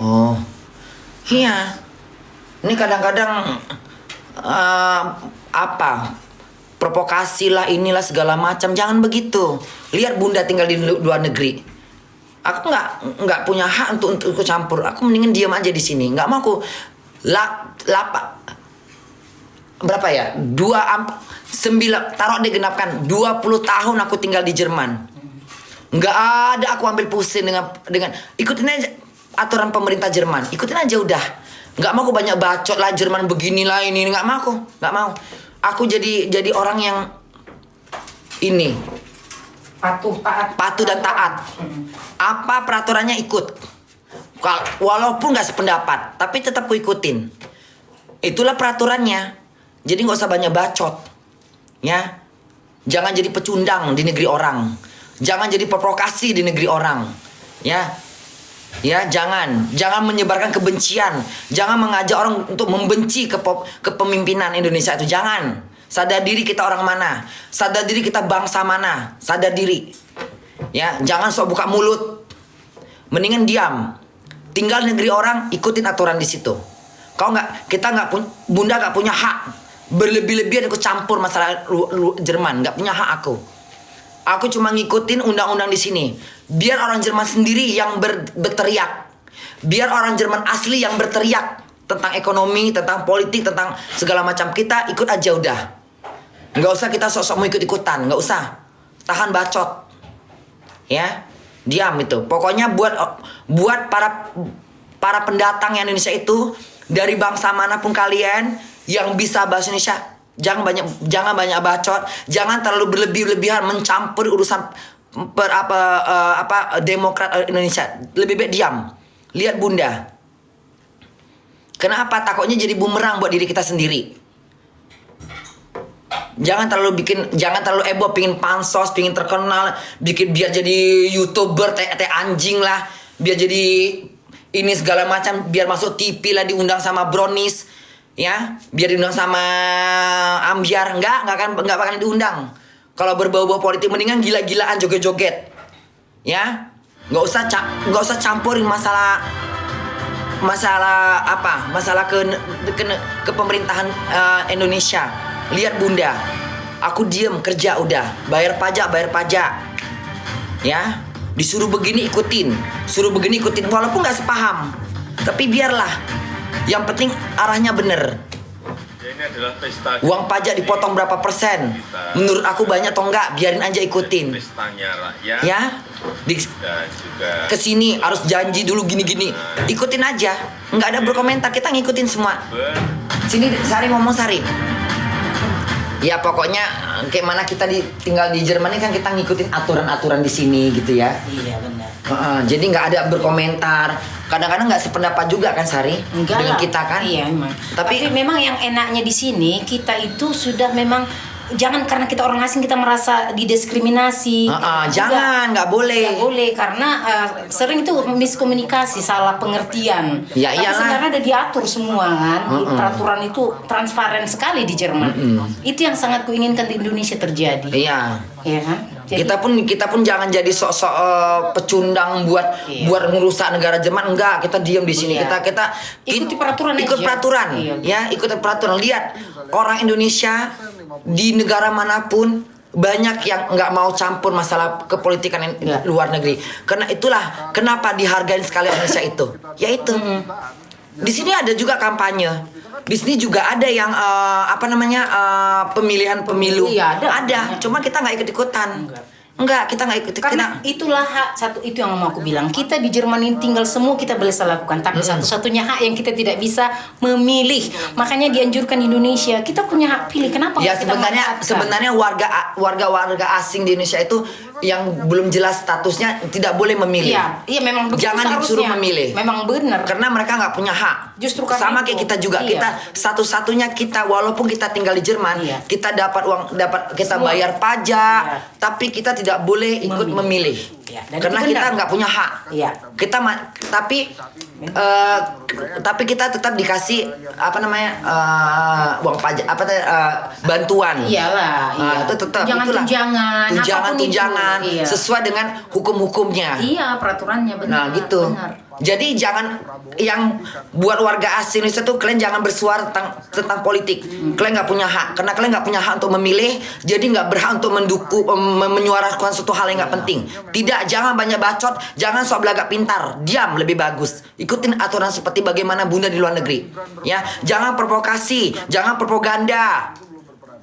Oh, iya. Ini kadang-kadang apa? Provokasi lah inilah segala macam. Jangan begitu. Lihat Bunda tinggal di luar negeri. Aku nggak punya hak untuk ikut campur. Aku mendingan diam aja di sini. Nggak mau aku berapa ya? 9 taruh digenapkan 20 tahun aku tinggal di Jerman. Nggak ada aku ambil pusing dengan ikutin aja aturan pemerintah Jerman. Ikutin aja udah. Nggak mau aku banyak bacot lah Jerman beginilah ini. Nggak mau aku. Nggak mau. Aku jadi orang yang ini patuh dan taat. Apa peraturannya ikut. Walaupun nggak sependapat, tapi tetap ku ikutin. Itulah peraturannya. Jadi nggak usah banyak bacot, ya. Jangan jadi pecundang di negeri orang. Jangan jadi provokasi di negeri orang, ya. Ya, jangan menyebarkan kebencian. Jangan mengajak orang untuk membenci kepemimpinan Indonesia itu. Jangan. Sadar diri kita orang mana. Sadar diri kita bangsa mana. Sadar diri. Ya, jangan sok buka mulut. Mendingan diam. Tinggal negeri orang, ikutin aturan di situ. Bunda nggak punya hak berlebih-lebihan ikut campur masalah Jerman. Nggak punya hak aku. Aku cuma ngikutin undang-undang di sini. Biar orang Jerman sendiri yang berteriak. Biar orang Jerman asli yang berteriak tentang ekonomi, tentang politik, tentang segala macam. Kita ikut aja udah. Nggak usah kita sok-sok mau ikut-ikutan. Nggak usah. Tahan bacot. Ya. Diam itu. Pokoknya buat para pendatang yang Indonesia itu, dari bangsa manapun kalian yang bisa bahasa Indonesia, jangan banyak bacot, jangan terlalu berlebihan mencampur urusan Demokrat Indonesia. Lebih baik diam. Lihat Bunda. Kenapa? Takutnya jadi bumerang buat diri kita sendiri. Jangan terlalu heboh, pingin pansos, pingin terkenal, biar jadi YouTuber teh anjing lah, biar jadi ini segala macam, biar masuk TV lah, diundang sama Brownies, ya, biar diundang sama Ambyar. Nggak bakal diundang. Kalau berbau-bau politik mendingan gila-gilaan joget-joget, ya. Nggak usah campurin masalah ke pemerintahan Indonesia. Lihat Bunda, aku diem kerja udah, bayar pajak, ya. Disuruh begini ikutin, walaupun nggak sepaham, tapi biarlah. Yang penting arahnya bener. Ini adalah pesta. Uang pajak dipotong berapa persen? Menurut aku banyak atau enggak? Biarin aja ikutin. Pestanya rakyat. Ya, dan juga kesini harus janji dulu gini-gini. Ikutin aja, nggak ada berkomentar. Kita ngikutin semua. Sini Sari ngomong Sari. Ya pokoknya kayak mana kita tinggal di Jerman ini kan kita ngikutin aturan-aturan di sini gitu ya. Iya benar. Jadi nggak ada berkomentar. Kadang-kadang nggak sependapat juga kan Sari dengan kita kan. Iya memang. Tapi memang yang enaknya di sini kita itu sudah memang jangan karena kita orang asing kita merasa didiskriminasi. Jangan, nggak boleh. Nggak boleh karena sering itu miskomunikasi, salah pengertian. Ya, tapi iyalah. sebenarnya ada diatur semua kan. Peraturan itu transparan sekali di Jerman. Itu yang sangat kuinginkan di Indonesia terjadi. Iya. Iya kan? Jadi, Kita pun jangan jadi sok-sok pecundang buat ngerusak negara Jerman. Enggak, kita diam di sini. Iya. Kita Ikuti peraturan ikut aja. peraturan. Iya. Ya, ikut peraturan. Lihat orang Indonesia di negara manapun banyak yang nggak mau campur masalah kepolitikan luar negeri. Karena itulah kenapa dihargain sekali Indonesia itu. Yaitu di sini ada juga kampanye. Di sini juga ada yang pemilihan pemilu. Iya, ada. Cuma kita nggak ikut-ikutan. Enggak, kita nggak ikut. karena itulah hak satu itu yang mau aku bilang. Kita di Jerman ini tinggal semua kita boleh lakukan, tapi satu-satunya hak yang kita tidak bisa memilih. Makanya dianjurkan di Indonesia kita punya hak pilih. Kenapa? Ya kita sebenarnya warga asing di Indonesia itu yang belum jelas statusnya tidak boleh memilih. Iya memang begitu. Jangan disuruh seharusnya. memilih. Memang benar. Karena mereka nggak punya hak. Justru karena sama itu. kayak kita juga. Iya. Kita satu-satunya kita walaupun kita tinggal di Jerman, kita dapat kita Semua. bayar pajak, Iya. tapi kita tidak boleh ikut memilih. Iya, dan Karena itu kita benar. nggak punya hak. Iya. Tapi kita tetap dikasih uang pajak bantuan. Iyalah. Iya. Itu tetap Jangan itulah. tunjangan. apapun itu. tunjangan Iya. sesuai dengan hukum-hukumnya. Iya peraturannya benar. Nah gitu. Benar. Jadi jangan yang buat warga asing Indonesia tuh kalian jangan bersuara tentang politik. Kalian nggak punya hak, karena kalian nggak punya hak untuk memilih. Jadi nggak berhak untuk mendukung, menyuarakan suatu hal yang nggak penting. Tidak, jangan banyak bacot, jangan sok belagak pintar. Diam lebih bagus. Ikutin aturan seperti bagaimana bunda di luar negeri. Ya, jangan provokasi, jangan propaganda.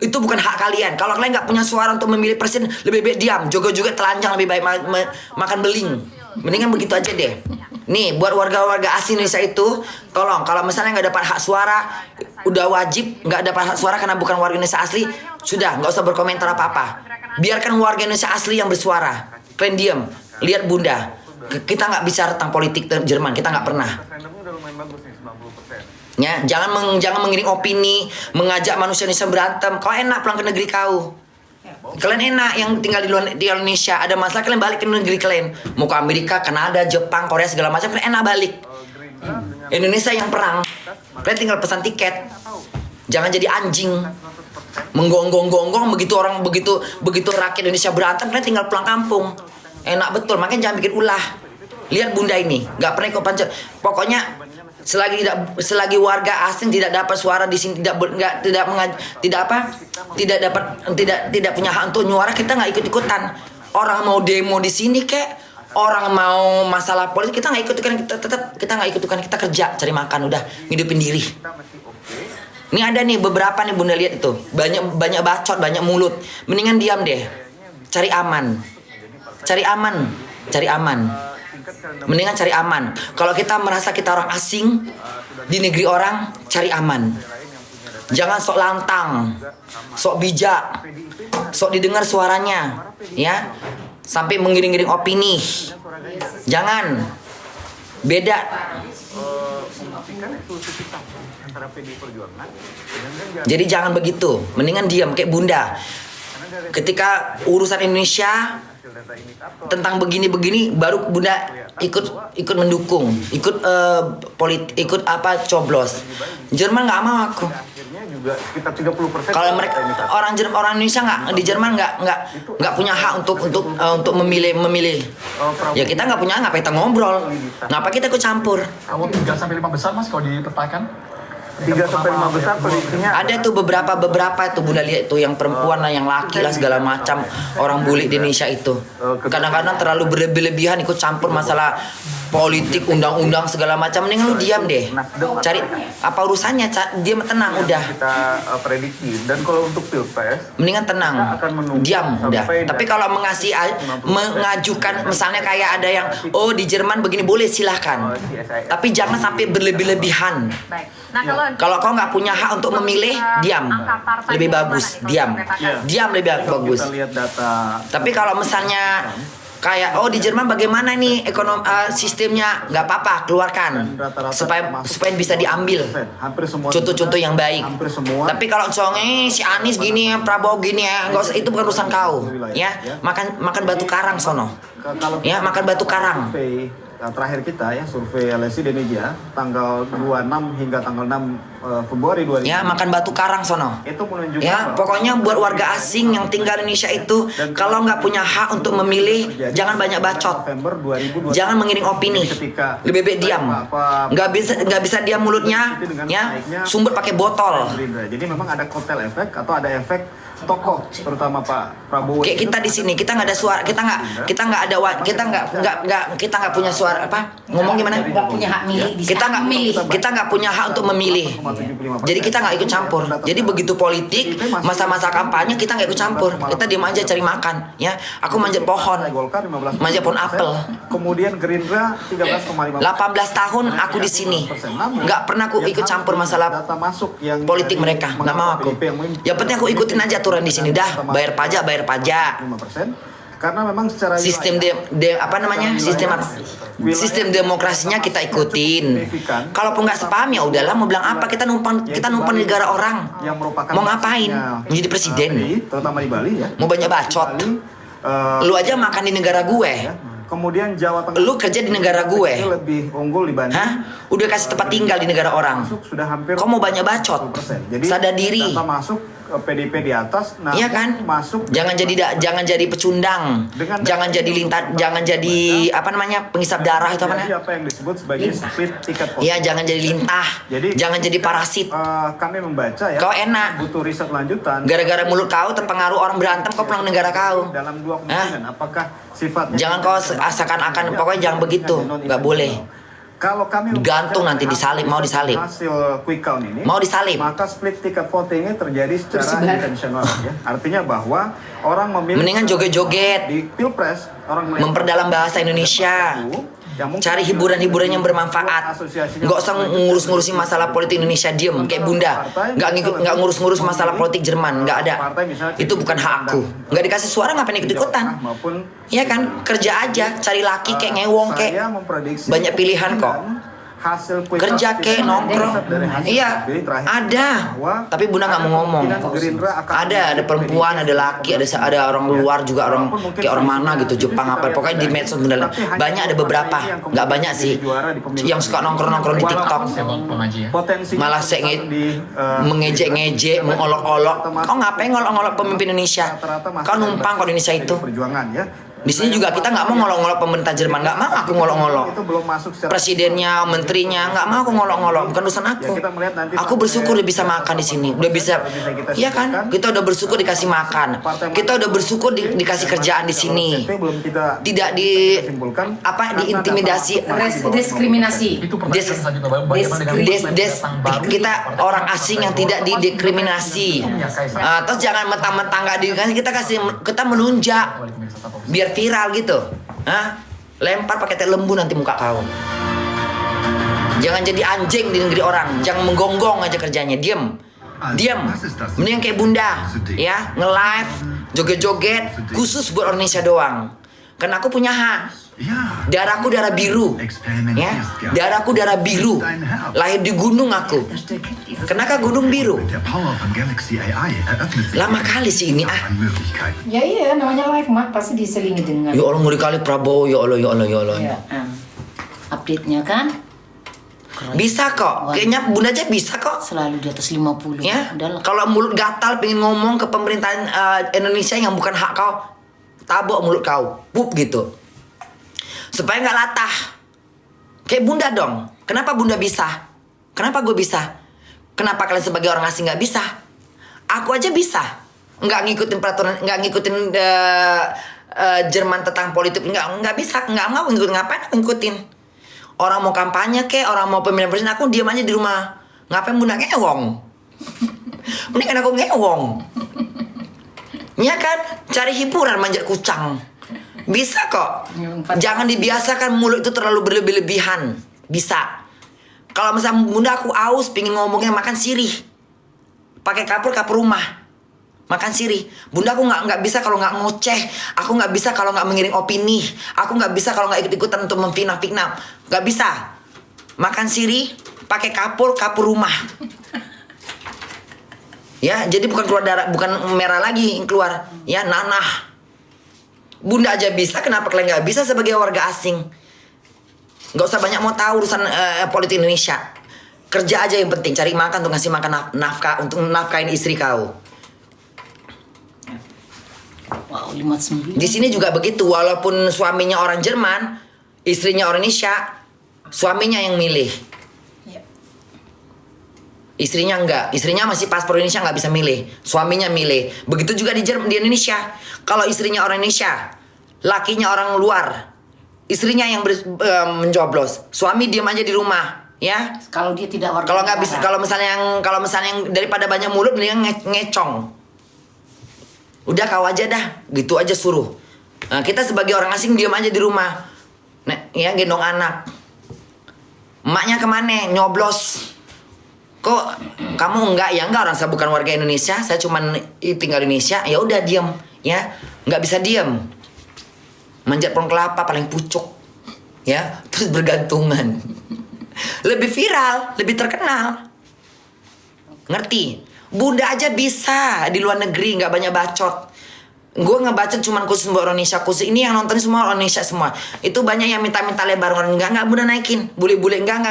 Itu bukan hak kalian. Kalau kalian nggak punya suara untuk memilih presiden, lebih baik diam. Joget-joget telanjang lebih baik makan beling. Mendingan begitu aja deh. Nih, buat warga-warga asing Indonesia itu, tolong kalau misalnya nggak dapat hak suara, udah wajib nggak dapat hak suara karena bukan warga Indonesia asli, sudah nggak usah berkomentar apa-apa. Biarkan warga Indonesia asli yang bersuara. Kalian diam, lihat bunda. Kita nggak bicara tentang politik Jerman, kita nggak pernah. Ya, jangan mengiring opini, mengajak manusia Indonesia berantem. Kau enak pulang ke negeri kau. Kalian enak yang tinggal di Indonesia, ada masalah kalian balik ke negeri kalian. Mau ke Amerika, Kanada, Jepang, Korea segala macam kalian enak balik. Indonesia yang perang, kalian tinggal pesan tiket. Jangan jadi anjing. Menggonggong-gonggong begitu rakyat Indonesia berantem kalian tinggal pulang kampung. Enak betul, makanya jangan bikin ulah. Lihat bunda ini, nggak pernah ikut pancet. Pokoknya selagi warga asing tidak dapat suara di sini, tidak punya hak untuk nyuara, kita nggak ikut-ikutan. Orang mau demo di sini kek, orang mau masalah politik kita nggak ikut-ikutan, kita nggak ikut-ikutan, kita kerja cari makan udah ngidupin diri. Ini ada nih beberapa nih bunda lihat itu banyak bacot, banyak mulut. Mendingan diam deh, cari aman. Mendingan cari aman. Kalau kita merasa kita orang asing di negeri orang, cari aman. Jangan sok lantang, sok bijak, sok didengar suaranya, ya. Sampai mengiring-iring opini. Jangan. Beda. Jadi jangan begitu. Mendingan diam kayak bunda. Ketika urusan Indonesia tentang begini-begini baru bunda ikut mendukung, ikut coblos. Jerman nggak mau aku. Kalau mereka orang Indonesia nggak di Jerman nggak punya hak untuk memilih. Ya kita nggak punya, ngapa kita ngobrol? Ngapa kita ikut campur? Kalau 3-5 besar mas kalau dipetakan? 3-5 besar prediksinya Ada tuh beberapa tuh bunda lihat tuh yang perempuan lah, yang laki lah segala macam orang bule di Indonesia itu. Kadang-kadang terlalu berlebihan ikut campur masalah politik, undang-undang segala macam. Mending lu diam deh. Cari apa urusannya, diam tenang udah. kita prediksi. Dan kalau untuk pilpres Mendingan tenang. Diam udah. Tapi kalau mengajukan misalnya kayak ada yang di Jerman begini boleh silahkan. Tapi jangan sampai berlebihan. Baik. Nah, Kalau kau nggak punya hak untuk memilih, diam. Lebih bagus, diam. Diam lebih bagus. Kita lihat data Tapi kalau misalnya kayak di Jerman bagaimana nih sistemnya, nggak apa-apa keluarkan supaya bisa diambil hampir semua contoh-contoh yang baik. hampir semua Tapi kalau si Anies gini, Prabowo gini ya, nggak usah, itu bukan urusan kau. Ya, makan batu karang sono. kalau Ya, makan batu karang. survei yang terakhir kita ya, survei LSI di Media tanggal 26 hingga tanggal 6 Februari 2000. Ya, makan batu karang sono. Itu menunjukkan Ya, bahwa pokoknya buat warga asing yang tinggal di Indonesia itu, kalau nggak punya hak untuk memilih, jangan banyak bacot. November 2020. Jangan mengiring opini. Lebih baik diam. Nggak bisa diam mulutnya, ya. Sumber pakai botol. Gerindra. Jadi memang ada kotel efek atau ada efek tokoh, terutama Pak Prabowo. Kayak kita di sini, kita nggak ada suara, kita nggak punya suara apa? Ngomong gimana? Nggak punya hak milih. Kita nggak punya hak untuk memilih. Jadi kita nggak ikut campur. Jadi begitu politik, masa-masa kampanye kita nggak ikut campur. Kita diam aja cari makan, ya. Aku manjat pohon, Golkar 15%. manjat pohon apel. Kemudian Gerindra 13,5%. 18 tahun aku di sini, nggak pernah aku ikut campur masalah data masuk yang politik mereka, nggak mau aku. Yang penting aku ikutin aja aturan di sini, dah bayar pajak. 5%. Karena memang secara Sistem sistem demokrasinya kita ikutin. Kalaupun nggak sepaham ya udahlah, mau bilang apa, kita numpang negara orang. yang merupakan Mau ngapain? Menjadi presiden? terutama di Bali ya. Mau banyak bacot. Bali, Lu aja makan di negara gue. ya. Kemudian Jawa Tengah. Lu kerja di negara gue. Itu lebih unggul dibanding. Hah? Udah kasih tempat tinggal di negara orang. Masuk sudah hampir Kau mau banyak bacot? 10%. Jadi Sadar diri. data masuk PDIP di atas, nah Iya kan? masuk Jangan jadi pecundang. Dengan Jangan jadi jangan jadi apa namanya? Pengisap darah itu apa jadi namanya? apa yang disebut sebagai split ticket voting. Iya, jangan jadi lintah. Jangan jadi parasit. Kami membaca ya. Kau enak. Butuh riset lanjutan. Gara-gara mulut kau terpengaruh orang berantem, kau pulang negara kau. Dalam dua kemungkinan, apakah sifatnya Jangan kau seakan-akan, pokoknya jangan begitu. Nggak boleh. Kalau kami Gantung membaca nanti disalib, mau disalib. hasil quick count ini, Mau disalib. maka split ticket voting ini terjadi secara intensional ya. Artinya bahwa orang memilih Mendingan joget-joget. di Pilpres, orang melihat Memperdalam bahasa Indonesia. yang mungkin Cari hiburan-hiburan yang bermanfaat. asosiasinya Nggak usah ngurus-ngurusin masalah politik Indonesia, diem kayak bunda. Nggak ngurus-ngurus masalah politik Jerman, nggak ada. Itu bukan hak aku. Nggak dikasih suara, ngapain ikut-ikutan? maupun Iya kan, kerja aja, cari laki kayak ngewong kayak. saya memprediksi Banyak pilihan kok. hasil quick Kerja count kayak tidak nongkrong. dari hasil Iya, survei terakhir ada. bahwa Tapi bunda nggak mau ngomong. kemungkinan Gerindra akan Ada perempuan, ada laki, ada orang luar juga, orang kayak orang mana gitu, Jepang apa. Pokoknya di medsos bunda banyak, ada beberapa, nggak banyak sih, yang suka nongkrong-nongkrong di TikTok. potensi Malah mengejek-ngejek, mengolok-olok. Kau ngapain ngolok-ngolok pemimpin Indonesia? Kau numpang kok di Indonesia itu. perjuangan ya. Di sini juga kita nggak mau ngolok-ngolok pemerintah Jerman, nggak mau aku ngolok-ngolok. Itu belum masuk secara Presidennya, menterinya, nggak mau aku ngolok-ngolok, bukan urusan aku. Ya, kita melihat nanti Aku bersyukur udah bisa makan di sini, udah bisa, iya kan? Kita udah bersyukur dikasih makan, kita udah bersyukur dikasih kerjaan di sini, belum kita tidak simpulkan apa diintimidasi, Diskriminasi. Itu pertanyaan Des- selanjutnya. Bagaimana dengan kita orang asing yang tidak didiskriminasi. Terus jangan mentang-mentang nggak dikasih, kita melunjak biar viral gitu. Lempar pakai teh lembu nanti muka kau. Jangan jadi anjing di negeri orang, jangan menggonggong aja kerjanya, diam. Mending kayak bunda ya, nge-live, joget-joget khusus buat Indonesia doang. Karena aku punya hak. Darahku darah biru, ya. Darahku darah biru. Lahir di gunung aku. Kenapa gunung biru? Lama kali sih ini Ya iya, namanya live mak pasti diselingi dengan. Ya Allah, ngeri kali Prabowo, ya Allah, ya Allah, ya Allah. Ya, update-nya kan Bisa kok, kayaknya bunda aja bisa kok. selalu di atas 50. Ya, Udah lah. kalau mulut gatal pengen ngomong ke pemerintahan Indonesia yang bukan hak kau, tabok mulut kau, pup gitu. Supaya nggak latah. Kayak bunda dong. Kenapa bunda bisa? Kenapa gue bisa? Kenapa kalian sebagai orang asing nggak bisa? Aku aja bisa. Nggak ngikutin peraturan, nggak ngikutin Jerman tentang politik, nggak bisa, nggak mau ngikutin. Ngapain aku ngikutin? Orang mau kampanye kek, orang mau pemilihan presiden, aku diam aja di rumah. Ngapain bunda ngewong? Mendingan aku ngewong. Ya kan? Cari hiburan manjat kucang. Bisa kok. Jangan dibiasakan mulut itu terlalu berlebih-lebihan. Bisa. Kalau misalnya bunda aku aus, pingin ngomongnya makan sirih. Pakai kapur rumah. Makan sirih. Bunda aku nggak bisa kalau nggak ngoceh. Aku nggak bisa kalau nggak mengiring opini. Aku nggak bisa kalau nggak ikut-ikutan untuk memfitnah-fitnah. Nggak bisa. Makan sirih, pakai kapur rumah. Ya, jadi bukan keluar darah, bukan merah lagi yang keluar. Ya, nanah. Bunda aja bisa, kenapa kalian nggak bisa sebagai warga asing? Nggak usah banyak mau tahu urusan politik Indonesia. Kerja aja yang penting, cari makan untuk ngasih makan nafkah, untuk nafkahin istri kau. Wow, 59. Di sini juga begitu, walaupun suaminya orang Jerman, istrinya orang Indonesia, suaminya yang milih. Ya. Istrinya enggak, istrinya masih paspor Indonesia nggak bisa milih, suaminya milih. Begitu juga di Indonesia. Kalau istrinya orang Indonesia, lakinya orang luar, istrinya yang mencoblos, suami diam aja di rumah, ya. Kalau dia tidak warga Kalau nggak bisa, negara. kalau misalnya yang daripada banyak mulut, mendingan ngecong. Udah kau aja dah, gitu aja suruh. Nah, kita sebagai orang asing diam aja di rumah, ya gendong anak. Emaknya kemana? Nyoblos. Kok kamu enggak? Ya enggak, orang saya bukan warga Indonesia, saya cuman tinggal di Indonesia. Ya udah diam, ya nggak bisa diam. Manjat pohon kelapa paling pucuk, ya terus bergantungan. Lebih viral, lebih terkenal. Ngerti? Bunda aja bisa di luar negeri, nggak banyak bacot. Gue ngebacot cuman khusus buat Indonesia, khusus ini yang nonton semua orang Indonesia semua. Itu banyak yang minta-minta lebar, enggak bunda naikin, bule-bule enggak.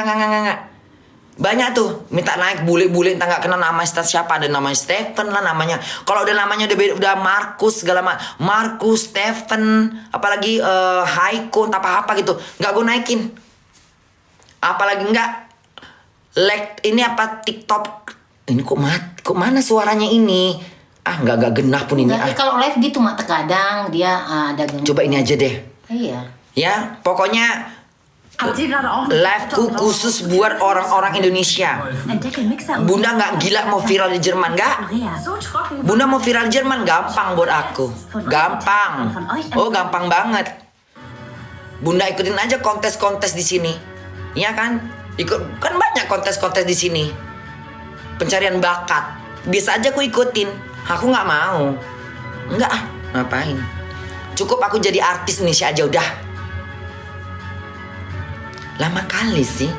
Banyak tuh minta naik bule-bule entah nggak kenal nama siapa, ada namanya Stephen lah namanya. Kalau udah namanya udah Markus segala Markus, Stephen, apalagi Haiko entah apa gitu, nggak gue naikin. Apalagi nggak ini apa TikTok ini kok mana suaranya ini? Nggak genah pun ini. Kalau live gitu mah terkadang dia ada gangguan. Coba ini aja deh. Iya. Ya, pokoknya live-ku khusus buat orang-orang Indonesia. Bunda nggak gila mau viral di Jerman, nggak? Bunda mau viral di Jerman gampang buat aku. Gampang. Oh, gampang banget. Bunda ikutin aja kontes-kontes di sini. Iya kan? Kan banyak kontes-kontes di sini. Pencarian bakat. Bisa aja aku ikutin. Aku nggak mau. Nggak, ngapain? Cukup aku jadi artis Indonesia aja udah. Lama kali sih.